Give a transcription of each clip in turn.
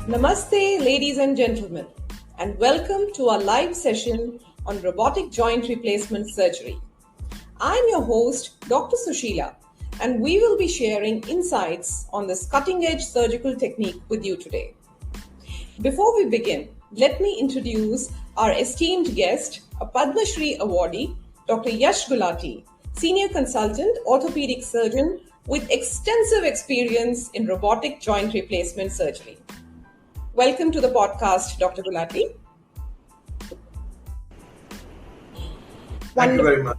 Namaste, ladies and gentlemen, and welcome to our live session on robotic joint replacement surgery. I'm your host, Dr. Sushila, and we will be sharing insights on this cutting edge surgical technique with you today. Before we begin, let me introduce our esteemed guest, a Padma Shri awardee, Dr. Yash Gulati, Senior Consultant Orthopaedic Surgeon with extensive experience in robotic joint replacement surgery. Welcome to the podcast, Dr. Gulati. Thank you very much.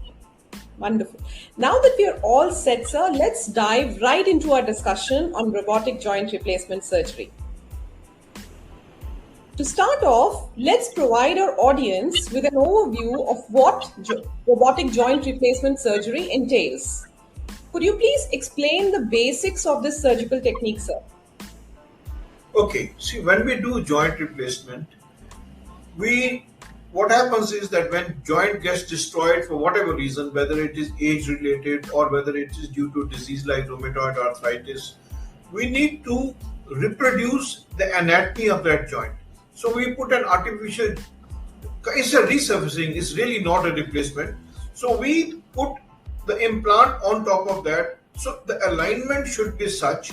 Wonderful. Now that we are all set, sir, let's dive right into our discussion on robotic joint replacement surgery. To start off, let's provide our audience with an overview of what robotic joint replacement surgery entails. Could you please explain the basics of this surgical technique, sir? Okay, see, when we do joint replacement, what happens is that when joint gets destroyed for whatever reason, whether it is age related or whether it is due to disease like rheumatoid arthritis, we need to reproduce the anatomy of that joint. So we put an artificial, it's a resurfacing, it's really not a replacement. So we put the implant on top of that. So the alignment should be such,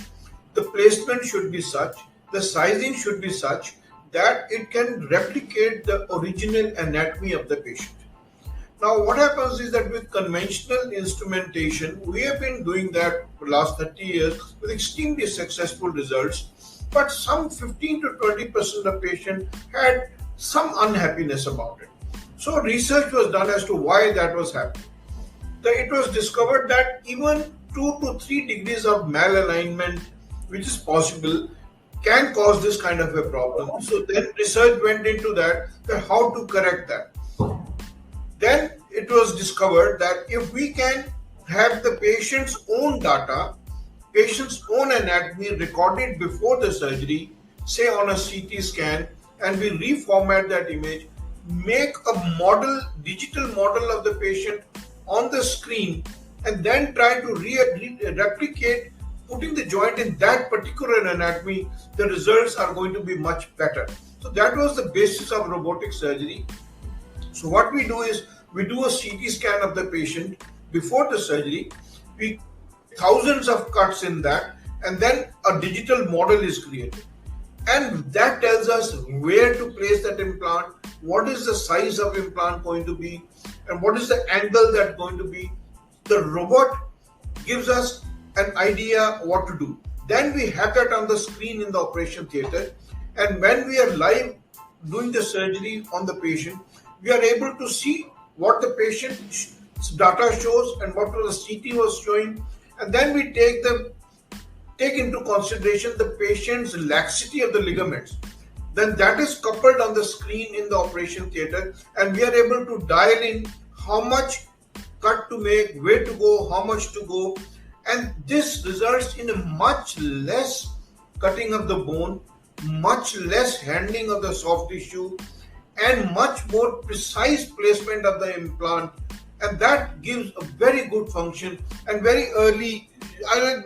the placement should be such, the sizing should be such that it can replicate the original anatomy of the patient. Now, what happens is that with conventional instrumentation, we have been doing that for the last 30 years with extremely successful results, but some 15 to 20% of patients had some unhappiness about it. So research was done as to why that was happening. It was discovered that even 2 to 3 degrees of malalignment, which is possible, can cause this kind of a problem. So then research went into that how to correct that. Then it was discovered that if we can have the patient's own data, patient's own anatomy recorded before the surgery, say on a CT scan, and we reformat that image, make a digital model of the patient on the screen, and then try to replicate putting the joint in that particular anatomy, the results are going to be much better. So that was the basis of robotic surgery. So what we do is we do a CT scan of the patient before the surgery. We thousands of cuts in that, and then a digital model is created. And that tells us where to place that implant, what is the size of implant going to be, and what is the angle that's going to be. The robot gives us an idea what to do. Then we have that on the screen in the operation theater, and when we are live doing the surgery on the patient, we are able to see what the patient's data shows and what the CT was showing, and then we take into consideration the patient's laxity of the ligaments. Then that is coupled on the screen in the operation theater, and we are able to dial in how much cut to make, where to go, how much to go. And this results in a much less cutting of the bone, much less handling of the soft tissue, and much more precise placement of the implant. And that gives a very good function. And very early,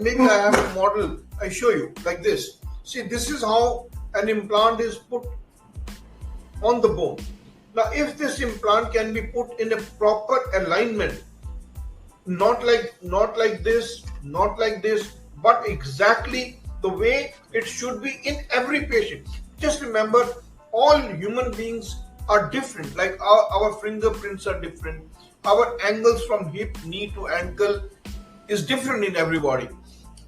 maybe I have a model, I show you like this. See, this is how an implant is put on the bone. Now, if this implant can be put in a proper alignment, not like this, but exactly the way it should be in every patient. Just remember, all human beings are different. Like our fingerprints are different. Our angles from hip, knee to ankle is different in everybody.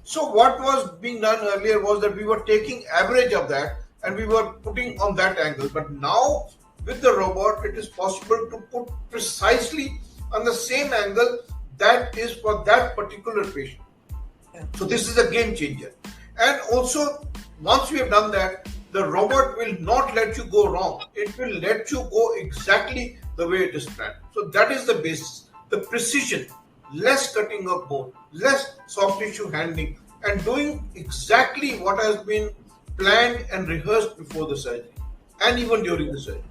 So what was being done earlier was that we were taking average of that and we were putting on that angle. But now with the robot, it is possible to put precisely on the same angle that is for that particular patient. So this is a game changer. And also, once we have done that, the robot will not let you go wrong. It will let you go exactly the way it is planned. So that is the basis, the precision, less cutting of bone, less soft tissue handling, and doing exactly what has been planned and rehearsed before the surgery and even during the surgery.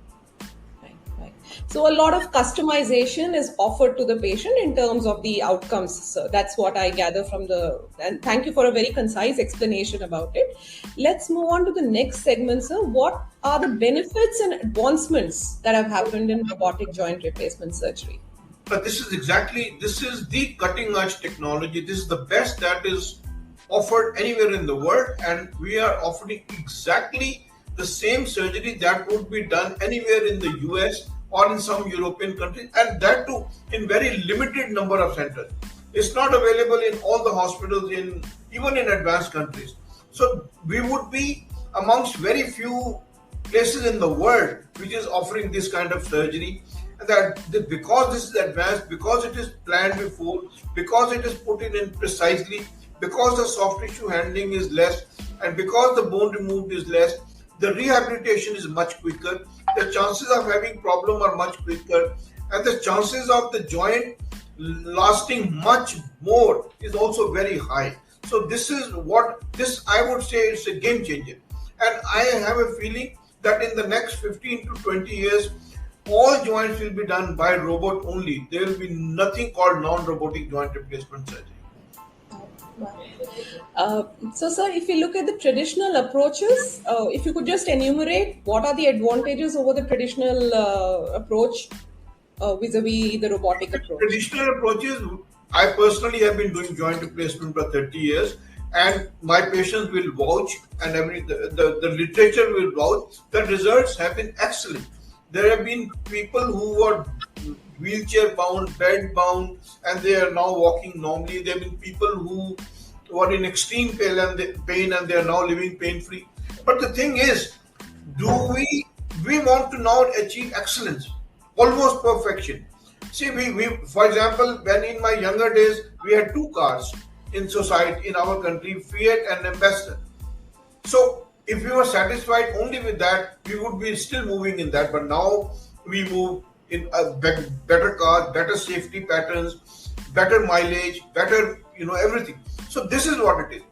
Right. So a lot of customization is offered to the patient in terms of the outcomes. So that's what I gather from the, and thank you for a very concise explanation about it. Let's move on to the next segment, sir. What are the benefits and advancements that have happened in robotic joint replacement surgery? But this is the cutting edge technology. This is the best that is offered anywhere in the world, and we are offering exactly the same surgery that would be done anywhere in the US or in some European countries, and that too in very limited number of centers. It's not available in all the hospitals, in even in advanced countries. So we would be amongst very few places in the world which is offering this kind of surgery. And because this is advanced, because it is planned before, because it is put in precisely, because the soft tissue handling is less, and because the bone removed is less, the rehabilitation is much quicker, the chances of having problem are much quicker, and the chances of the joint lasting much more is also very high. So this I would say is a game changer. And I have a feeling that in the next 15 to 20 years, all joints will be done by robot only. There will be nothing called non-robotic joint replacement surgery. So, sir, if you look at the traditional approaches, if you could just enumerate what are the advantages over the traditional approach vis-a-vis the robotic approach? Traditional approaches, I personally have been doing joint replacement for 30 years, and my patients will vouch, and the literature will vouch. The results have been excellent. There have been people who were wheelchair bound, bed bound, and they are now walking normally. There have been people who were in extreme pain and they are now living pain free. But the thing is, do we want to now achieve excellence, almost perfection? See, we for example, when in my younger days we had two cars in society, in our country, Fiat and Ambassador. So if we were satisfied only with that, we would be still moving in that. But now we move in a better car, better safety patterns, better mileage, better everything. So this is what it is.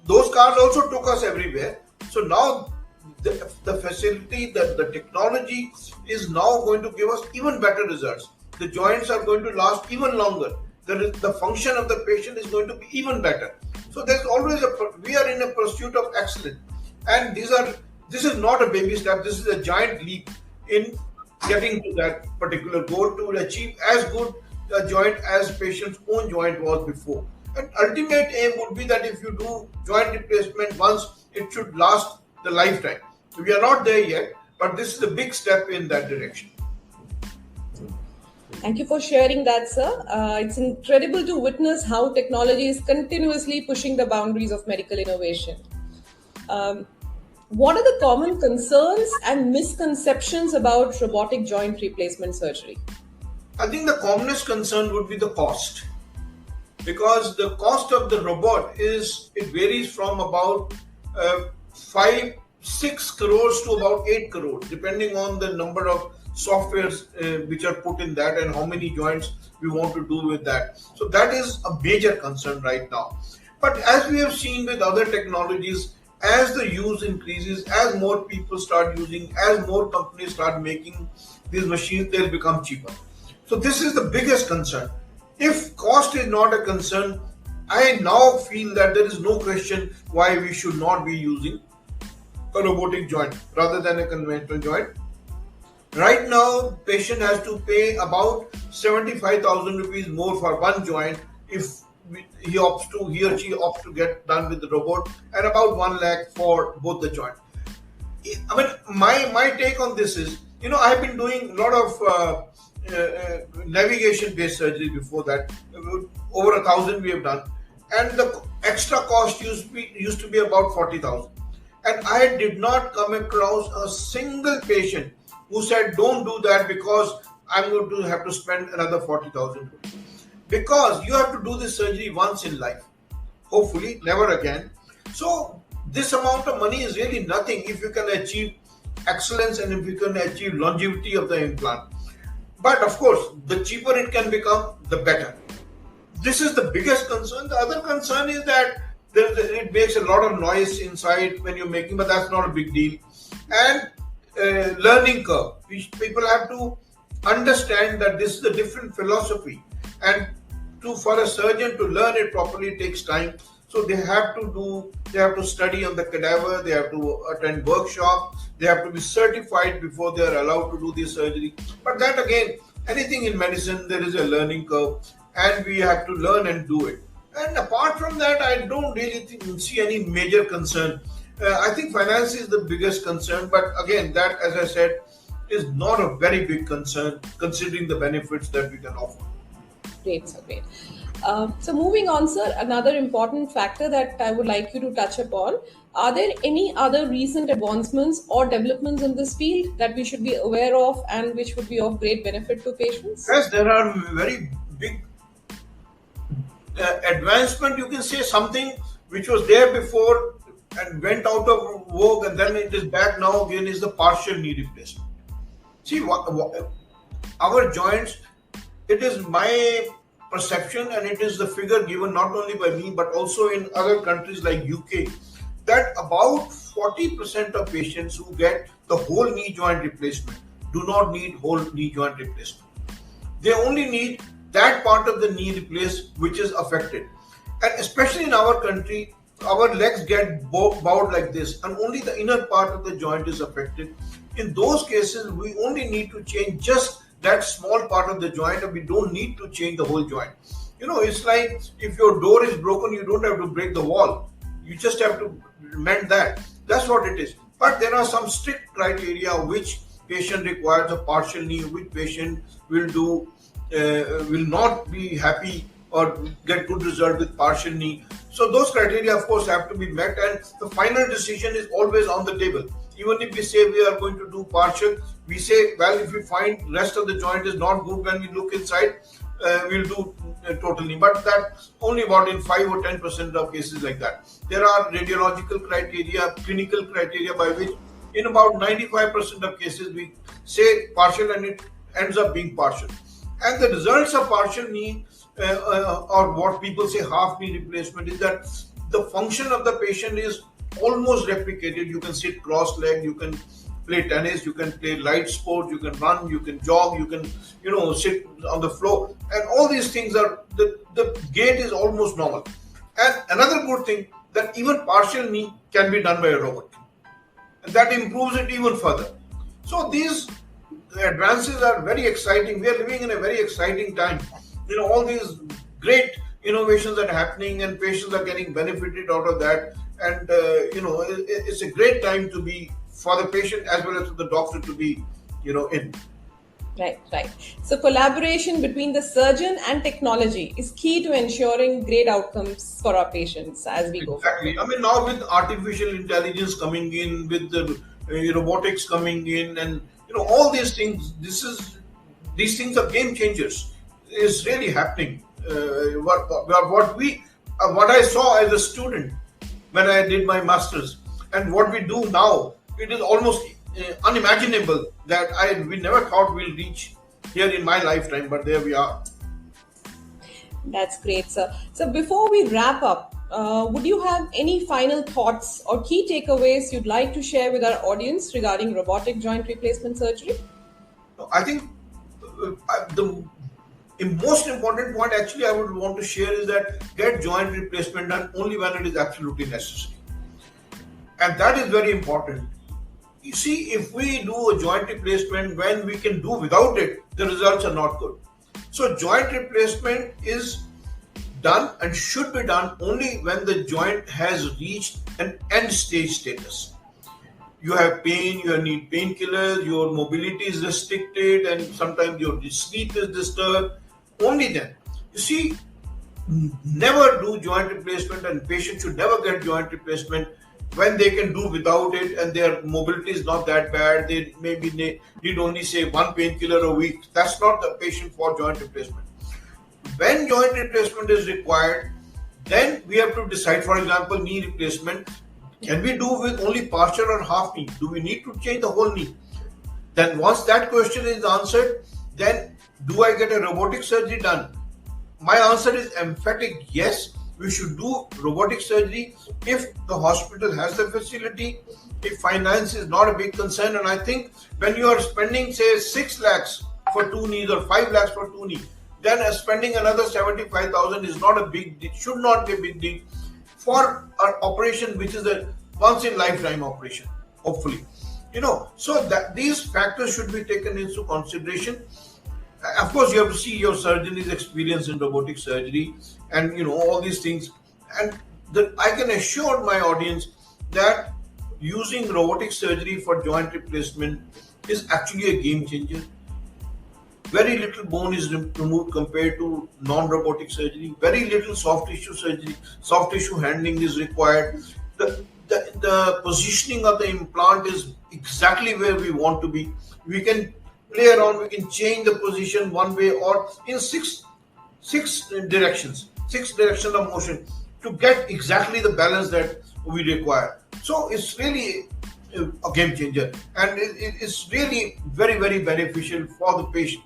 Those cars also took us everywhere. So now the facility, the technology is now going to give us even better results. The joints are going to last even longer. The function of the patient is going to be even better. So there's always we are in a pursuit of excellence, and this is not a baby step. This is a giant leap in getting to that particular goal, to achieve as good a joint as patient's own joint was before. And ultimate aim would be that if you do joint replacement once, it should last the lifetime. We are not there yet, but this is a big step in that direction. Thank you for sharing that, sir. It's incredible to witness how technology is continuously pushing the boundaries of medical innovation. What are the common concerns and misconceptions about robotic joint replacement surgery? I think the commonest concern would be the cost, because the cost of the robot it varies from about 5-6 crores to about 8 crores, depending on the number of softwares which are put in that and how many joints we want to do with that. So that is a major concern right now. But as we have seen with other technologies, as the use increases, as more people start using, as more companies start making these machines, they'll become cheaper. So this is the biggest concern. If cost is not a concern, I now feel that there is no question why we should not be using a robotic joint rather than a conventional joint. Right now, patient has to pay about 75,000 rupees more for one joint if he or she opts to get done with the robot, and about 1 lakh for both the joint. I mean, my take on this is, I have been doing a lot of navigation-based surgery before that. Over 1,000 we have done, and the extra cost used to be about 40,000. And I did not come across a single patient who said, "Don't do that because I'm going to have to spend another 40,000." Because you have to do this surgery once in life, hopefully never again. So this amount of money is really nothing if you can achieve excellence and if you can achieve longevity of the implant. But of course, the cheaper it can become, the better. This is the biggest concern. The other concern is that it makes a lot of noise inside when you're making, but that's not a big deal. And learning curve. People have to understand that this is a different philosophy, and for a surgeon to learn it properly takes time. So they have to study on the cadaver, they have to attend workshops, they have to be certified before they are allowed to do the surgery. But that again, anything in medicine, there is a learning curve, and we have to learn and do it. And apart from that, I don't really see any major concern. I think finance is the biggest concern, but again, that, as I said, is not a very big concern considering the benefits that we can offer. Great, sir. Great. So moving on, sir, another important factor that I would like you to touch upon. Are there any other recent advancements or developments in this field that we should be aware of and which would be of great benefit to patients? Yes, there are very big advancement. You can say something which was there before and went out of vogue, and then it is back now again, is the partial knee replacement. See, our joints, it is my perception, and it is the figure given not only by me but also in other countries like UK, that about 40% of patients who get the whole knee joint replacement do not need whole knee joint replacement. They only need that part of the knee replaced which is affected. And especially in our country, our legs get bowed like this, and only the inner part of the joint is affected. In those cases, we only need to change just that small part of the joint, and we don't need to change the whole joint. It's like if your door is broken, you don't have to break the wall. You just have to mend that. That's what it is. But there are some strict criteria which patient requires a partial knee, which patient will not be happy or get good result with partial knee. So those criteria, of course, have to be met, and the final decision is always on the table. Even if we say we are going to do partial, we say, well, if we find rest of the joint is not good when we look inside, we'll do totally. But that's only about in 5 or 10% of cases like that. There are radiological criteria, clinical criteria by which in about 95% of cases we say partial and it ends up being partial. And the results of partial knee or what people say half knee replacement is that the function of the patient is almost replicated. You can sit cross-legged, you can play tennis, you can play light sports, you can run, you can jog, you can sit on the floor, and all these things are the gait is almost normal. And another good thing, that even partial knee can be done by a robot, and that improves it even further. So these advances are very exciting. We are living in a very exciting time. All these great innovations are happening, and patients are getting benefited out of that. And it's a great time to be for the patient as well as for the doctor to be in. Right. So collaboration between the surgeon and technology is key to ensuring great outcomes for our patients as we go forward. Exactly. I mean, now with artificial intelligence coming in, with the robotics coming in, and all these things, these things are game changers. It's really happening. What I saw as a student when I did my masters, and what we do now, it is almost unimaginable that we never thought we'll reach here in my lifetime, but there we are. That's great, sir. So before we wrap up, would you have any final thoughts or key takeaways you'd like to share with our audience regarding robotic joint replacement surgery? I think the most important point actually I would want to share is that get joint replacement done only when it is absolutely necessary. And that is very important. You see, if we do a joint replacement when we can do without it, the results are not good. So joint replacement is done and should be done only when the joint has reached an end stage status. You have pain, you need painkillers, your mobility is restricted, and sometimes your sleep is disturbed. Only then. You see, never do joint replacement, and patients should never get joint replacement when they can do without it and their mobility is not that bad. They maybe need only say one painkiller a week. That's not the patient for joint replacement. When joint replacement is required, then we have to decide, for example, knee replacement. Can we do with only partial or half knee? Do we need to change the whole knee? Then once that question is answered, then do I get a robotic surgery done? My answer is emphatic yes. We should do robotic surgery if the hospital has the facility, if finance is not a big concern. And I think when you are spending say 6 lakhs for two knees or 5 lakhs for two knees, then spending another 75,000 is not a big deal, should not be a big deal for an operation which is a once in lifetime operation, hopefully. So that these factors should be taken into consideration. Of course, you have to see your surgeon's experience in robotic surgery, and all these things. And I can assure my audience that using robotic surgery for joint replacement is actually a game changer. Very little bone is removed compared to non-robotic surgery. Very little soft tissue surgery, soft tissue handling is required. The positioning of the implant is exactly where we want to be. We can play around, we can change the position one way or in six directions of motion to get exactly the balance that we require. So it's really a game changer, and it's really very, very beneficial for the patient.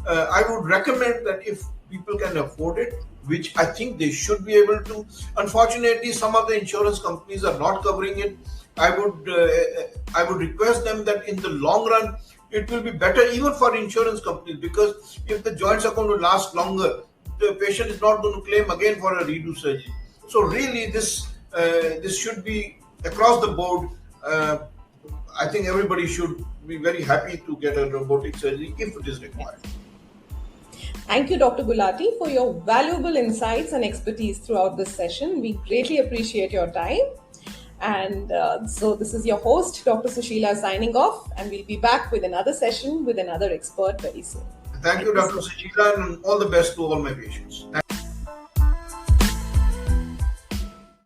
I would recommend that if people can afford it, which I think they should be able to. Unfortunately, some of the insurance companies are not covering it. I would request them that in the long run, it will be better even for insurance companies, because if the joints are going to last longer, the patient is not going to claim again for a redo surgery. So really, this should be across the board. I think everybody should be very happy to get a robotic surgery if it is required. Thank you, Dr. Gulati, for your valuable insights and expertise throughout this session. We greatly appreciate your time. And so this is your host, Dr. Sushila, signing off, and we'll be back with another session with another expert very soon. Thank you, Dr. Sushila, and all the best to all my patients.